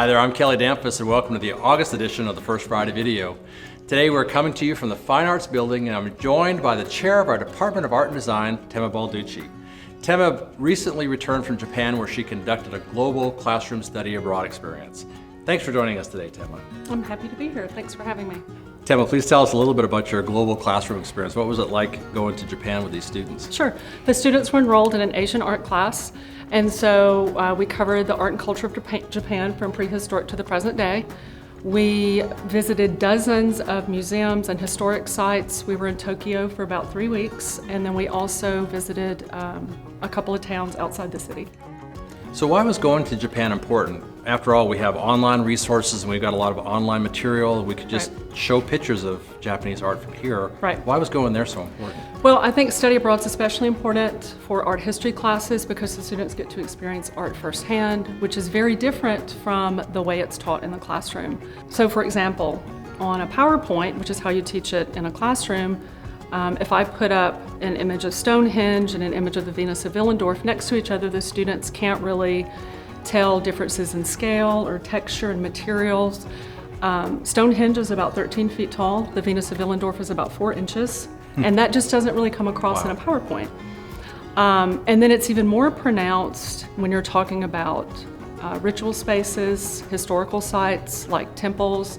Hi there, I'm Kelly Damphousse and welcome to the August edition of the First Friday video. Today we're coming to you from the Fine Arts Building and I'm joined by the chair of our Department of Art and Design, Temma Balducci. Temma recently returned from Japan where she conducted a global classroom study abroad experience. Thanks for joining us today, Temma. I'm happy to be here. Thanks for having me. Temma, please tell us a little bit about your global classroom experience. What was it like going to Japan with these students? Sure. The students were enrolled in an Asian art class, and so we covered the art and culture of Japan from prehistoric to the present day. We visited dozens of museums and historic sites. We were in Tokyo for about 3 weeks, and then we also visited a couple of towns outside the city. So why was going to Japan important? After all, we have online resources and we've got a lot of online material. We could just show pictures of Japanese art from here. Right. Why was going there so important? Well, I think study abroad is especially important for art history classes because the students get to experience art firsthand, which is very different from the way it's taught in the classroom. So for example, on a PowerPoint, which is how you teach it in a classroom, if I put up an image of Stonehenge and an image of the Venus of Willendorf next to each other, the students can't really tell differences in scale or texture and materials. Stonehenge is about 13 feet tall. The Venus of Willendorf is about 4 inches. And that just doesn't really come across in a PowerPoint. And then it's even more pronounced when you're talking about ritual spaces, historical sites like temples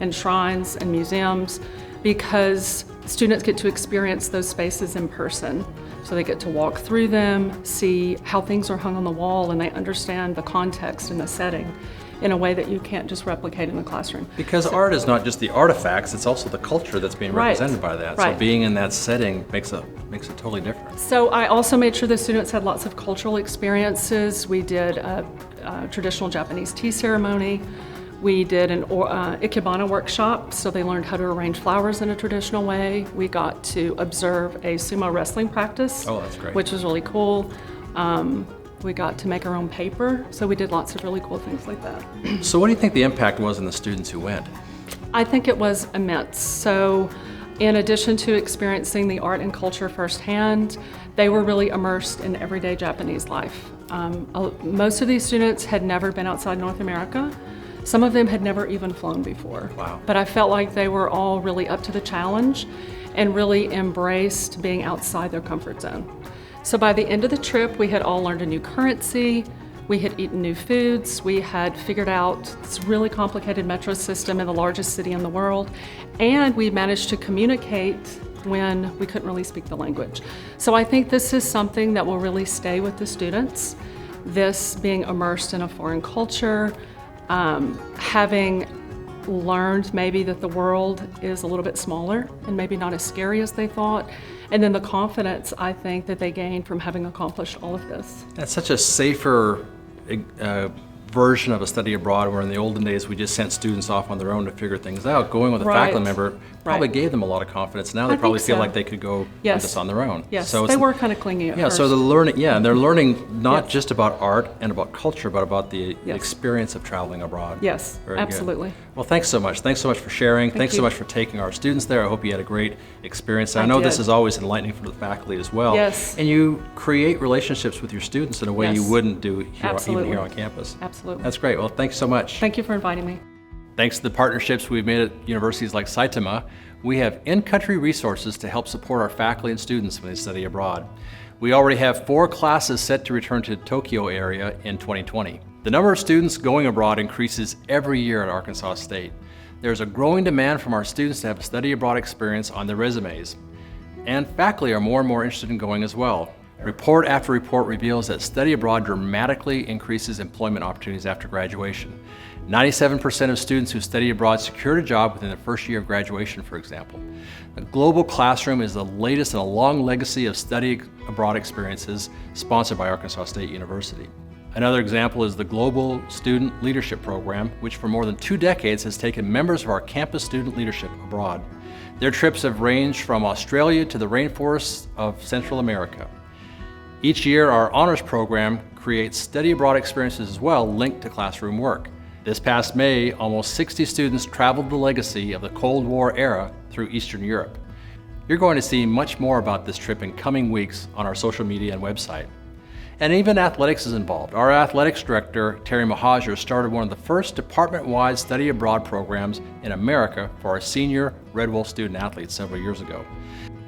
and shrines and museums, because students get to experience those spaces in person. So they get to walk through them, see how things are hung on the wall, and they understand the context and the setting in a way that you can't just replicate in the classroom. Because art is not just the artifacts, it's also the culture that's being represented by that. So being in that setting makes it totally different. So I also made sure the students had lots of cultural experiences. We did a traditional Japanese tea ceremony. We did an ikebana workshop, so they learned how to arrange flowers in a traditional way. We got to observe a sumo wrestling practice, that's great, which was really cool. We got to make our own paper, so we did lots of really cool things like that. So what do you think the impact was on the students who went? I think it was immense. So in addition to experiencing the art and culture firsthand, they were really immersed in everyday Japanese life. Most of these students had never been outside North America. Some of them had never even flown before. Wow. But I felt like they were all really up to the challenge and really embraced being outside their comfort zone. So by the end of the trip, we had all learned a new currency, we had eaten new foods, we had figured out this really complicated metro system in the largest city in the world, and we managed to communicate when we couldn't really speak the language. So I think this is something that will really stay with the students, this being immersed in a foreign culture, having learned maybe that the world is a little bit smaller and maybe not as scary as they thought, and then the confidence I think that they gained from having accomplished all of this. That's such a safer version of a study abroad, where in the olden days we just sent students off on their own to figure things out. Going with a faculty member probably gave them a lot of confidence. Now they probably feel like they could go this on their own. Yes, so they were kind of clingy at first. So they're learning, and they're learning not just about art and about culture, but about the experience of traveling abroad. Yes, Very absolutely. Good. Well, thanks so much. Thanks so much for sharing. Thanks so much for taking our students there. I hope you had a great experience. I know this is always enlightening for the faculty as well. Yes. And you create relationships with your students in a way you wouldn't do even here on campus. Absolutely. That's great. Well, thanks so much. Thank you for inviting me. Thanks to the partnerships we've made at universities like Saitama, we have in-country resources to help support our faculty and students when they study abroad. We already have 4 classes set to return to the Tokyo area in 2020. The number of students going abroad increases every year at Arkansas State. There's a growing demand from our students to have a study abroad experience on their resumes. And faculty are more and more interested in going as well. Report after report reveals that study abroad dramatically increases employment opportunities after graduation. 97% of students who study abroad secured a job within the first year of graduation, for example. The Global Classroom is the latest in a long legacy of study abroad experiences sponsored by Arkansas State University. Another example is the Global Student Leadership Program, which for more than 2 decades has taken members of our campus student leadership abroad. Their trips have ranged from Australia to the rainforests of Central America. Each year, our honors program creates study abroad experiences as well linked to classroom work. This past May, almost 60 students traveled the legacy of the Cold War era through Eastern Europe. You're going to see much more about this trip in coming weeks on our social media and website. And even athletics is involved. Our athletics director, Terry Mahajer, started one of the first department-wide study abroad programs in America for our senior Red Wolf student athletes several years ago.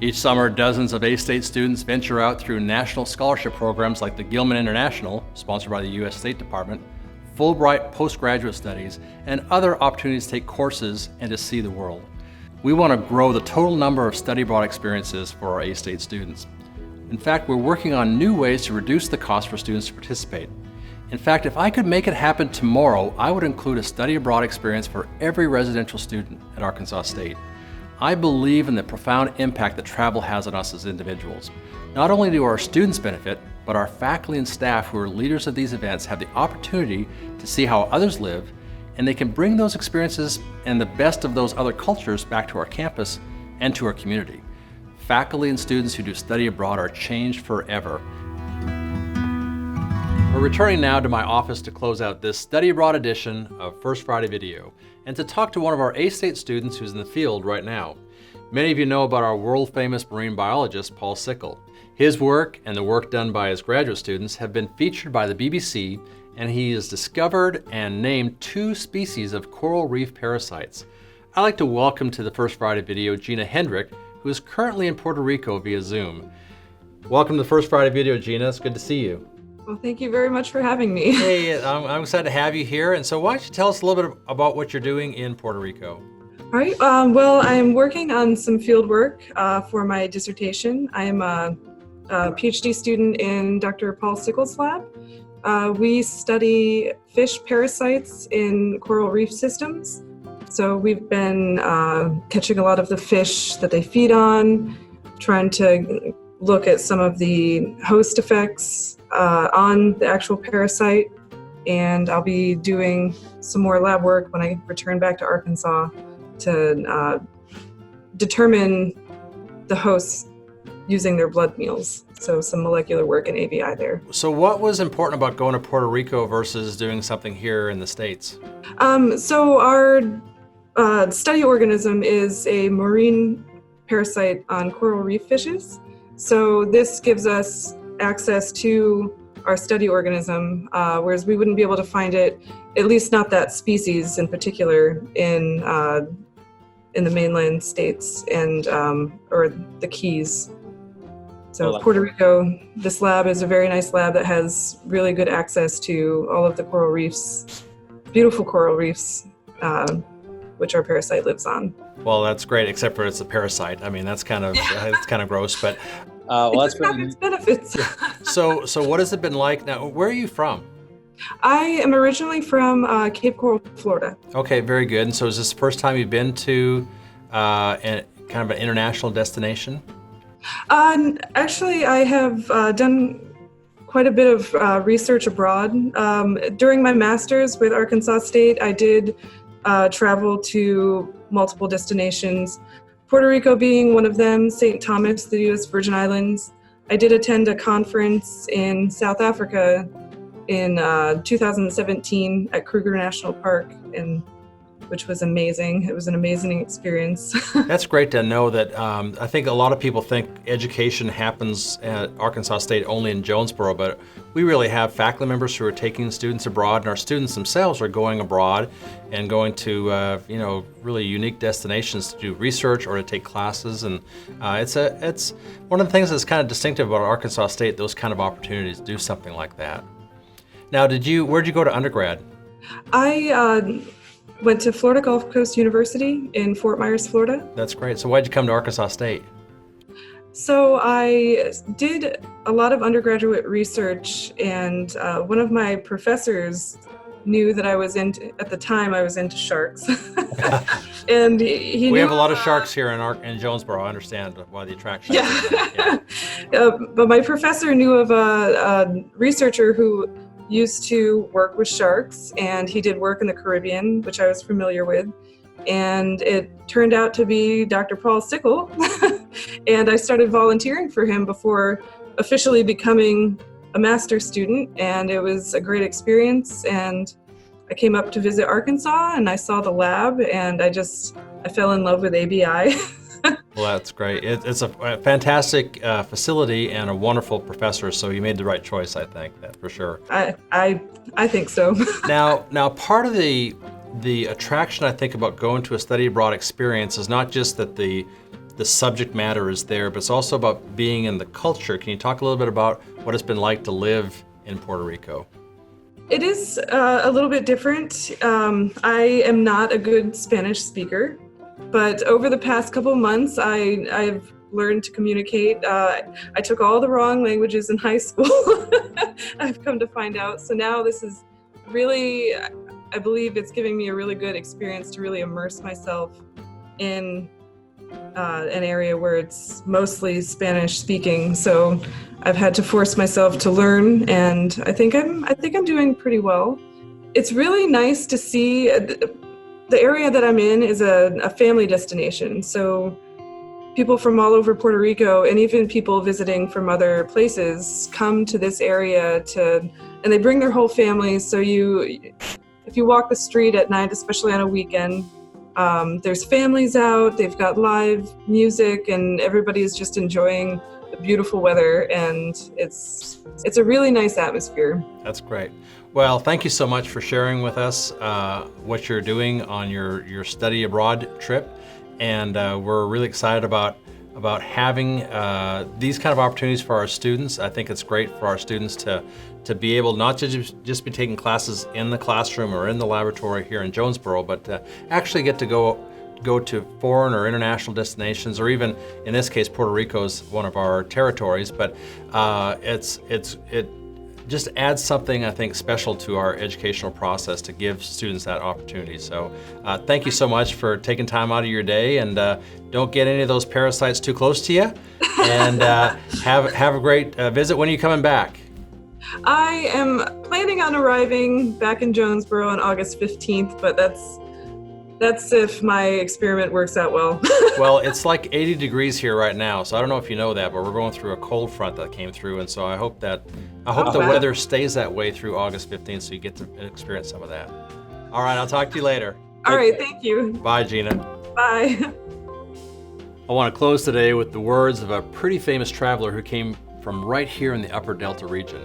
Each summer, dozens of A-State students venture out through national scholarship programs like the Gilman International, sponsored by the U.S. State Department, Fulbright postgraduate studies, and other opportunities to take courses and to see the world. We want to grow the total number of study abroad experiences for our A-State students. In fact, we're working on new ways to reduce the cost for students to participate. In fact, if I could make it happen tomorrow, I would include a study abroad experience for every residential student at Arkansas State. I believe in the profound impact that travel has on us as individuals. Not only do our students benefit, but our faculty and staff who are leaders of these events have the opportunity to see how others live, and they can bring those experiences and the best of those other cultures back to our campus and to our community. Faculty and students who do study abroad are changed forever. We're returning now to my office to close out this study abroad edition of First Friday Video and to talk to one of our A-State students who's in the field right now. Many of you know about our world-famous marine biologist, Paul Sikkel. His work and the work done by his graduate students have been featured by the BBC, and he has discovered and named 2 species of coral reef parasites. I'd like to welcome to the First Friday Video Gina Hendrick, who is currently in Puerto Rico via Zoom. Welcome to the First Friday Video, Gina. It's good to see you. Well, thank you very much for having me. Hey, I'm excited to have you here. And so why don't you tell us a little bit about what you're doing in Puerto Rico? All right. Well, I'm working on some field work for my dissertation. I'm a PhD student in Dr. Paul Sikkel's lab. We study fish parasites in coral reef systems. So we've been catching a lot of the fish that they feed on, trying to look at some of the host effects on the actual parasite. And I'll be doing some more lab work when I return back to Arkansas to determine the hosts using their blood meals. So some molecular work in ABI there. So what was important about going to Puerto Rico versus doing something here in the States? So our study organism is a marine parasite on coral reef fishes. So this gives us access to our study organism, whereas we wouldn't be able to find it, at least not that species in particular, in the mainland states and or the Keys. So Puerto Rico, this lab is a very nice lab that has really good access to all of the coral reefs, beautiful coral reefs, which our parasite lives on. Well, that's great, except for it's a parasite. I mean, that's kind of it's kind of gross, but that's really its benefits. So what has it been like now? Where are you from? I am originally from Cape Coral, Florida. Okay, very good. And so is this the first time you've been to kind of an international destination? Actually, I have done quite a bit of research abroad. During my master's with Arkansas State, I did travel to multiple destinations, Puerto Rico being one of them, St. Thomas, the U.S. Virgin Islands. I did attend a conference in South Africa in 2017 at Kruger National Park, which was amazing. It was an amazing experience. That's great to know that. I think a lot of people think education happens at Arkansas State only in Jonesboro, but we really have faculty members who are taking students abroad, and our students themselves are going abroad and going to really unique destinations to do research or to take classes. And it's one of the things that's kind of distinctive about Arkansas State, those kind of opportunities to do something like that. Now, where'd you go to undergrad? I went to Florida Gulf Coast University in Fort Myers, Florida. That's great. So why'd you come to Arkansas State? So I did a lot of undergraduate research, and one of my professors knew that at the time I was into sharks. And he knew. We have a lot of sharks here in Jonesboro. I understand why the attraction. Yeah. But my professor knew of a researcher who used to work with sharks, and he did work in the Caribbean, which I was familiar with. And it turned out to be Dr. Paul Sikkel. And I started volunteering for him before officially becoming a master's student. And it was a great experience. And I came up to visit Arkansas and I saw the lab, and I fell in love with ABI. Well, that's great. It's a fantastic facility and a wonderful professor, so you made the right choice, I think, that for sure. I think so. Now, part of the attraction, I think, about going to a study abroad experience is not just that the subject matter is there, but it's also about being in the culture. Can you talk a little bit about what it's been like to live in Puerto Rico? It is a little bit different. I am not a good Spanish speaker, but over the past couple months, I've learned to communicate. I took all the wrong languages in high school, I've come to find out. So now this is really, I believe it's giving me a really good experience to really immerse myself in an area where it's mostly Spanish speaking. So I've had to force myself to learn, and I think I'm doing pretty well. It's really nice to see. The area that I'm in is a family destination. So people from all over Puerto Rico, and even people visiting from other places, come to this area and they bring their whole families. So if you walk the street at night, especially on a weekend, there's families out, they've got live music, and everybody is just enjoying the beautiful weather, and it's a really nice atmosphere. That's great. Well, thank you so much for sharing with us what you're doing on your study abroad trip, and we're really excited about having these kind of opportunities for our students. I think it's great for our students to be able not to just be taking classes in the classroom or in the laboratory here in Jonesboro, but to actually get to go to foreign or international destinations, or even in this case, Puerto Rico is one of our territories. But it just adds something, I think, special to our educational process to give students that opportunity. So thank you so much for taking time out of your day, and don't get any of those parasites too close to you. And have a great visit. When are you coming back? I am planning on arriving back in Jonesboro on August 15th, but that's if my experiment works out well. Well, it's like 80 degrees here right now, so I don't know if you know that, but we're going through a cold front that came through, and so I hope the weather stays that way through August 15th, so you get to experience some of that. All right, I'll talk to you later. All right, thank you. Bye, Gina. Bye. I want to close today with the words of a pretty famous traveler who came from right here in the Upper Delta region.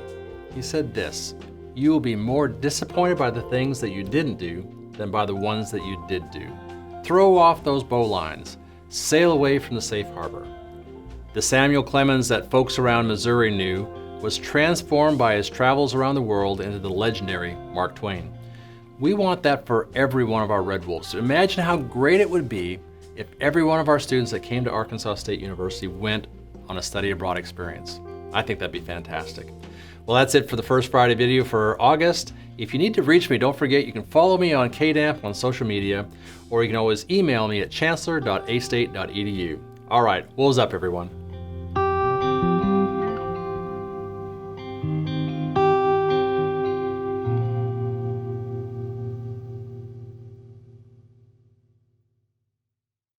He said this: "You will be more disappointed by the things that you didn't do than by the ones that you did do. Throw off those bowlines. Sail away from the safe harbor." The Samuel Clemens that folks around Missouri knew was transformed by his travels around the world into the legendary Mark Twain. We want that for every one of our Red Wolves. So imagine how great it would be if every one of our students that came to Arkansas State University went on a study abroad experience. I think that'd be fantastic. Well, that's it for the First Friday video for August. If you need to reach me, don't forget you can follow me on KDAMP on social media, or you can always email me at chancellor.astate.edu. All right, wolves up, everyone.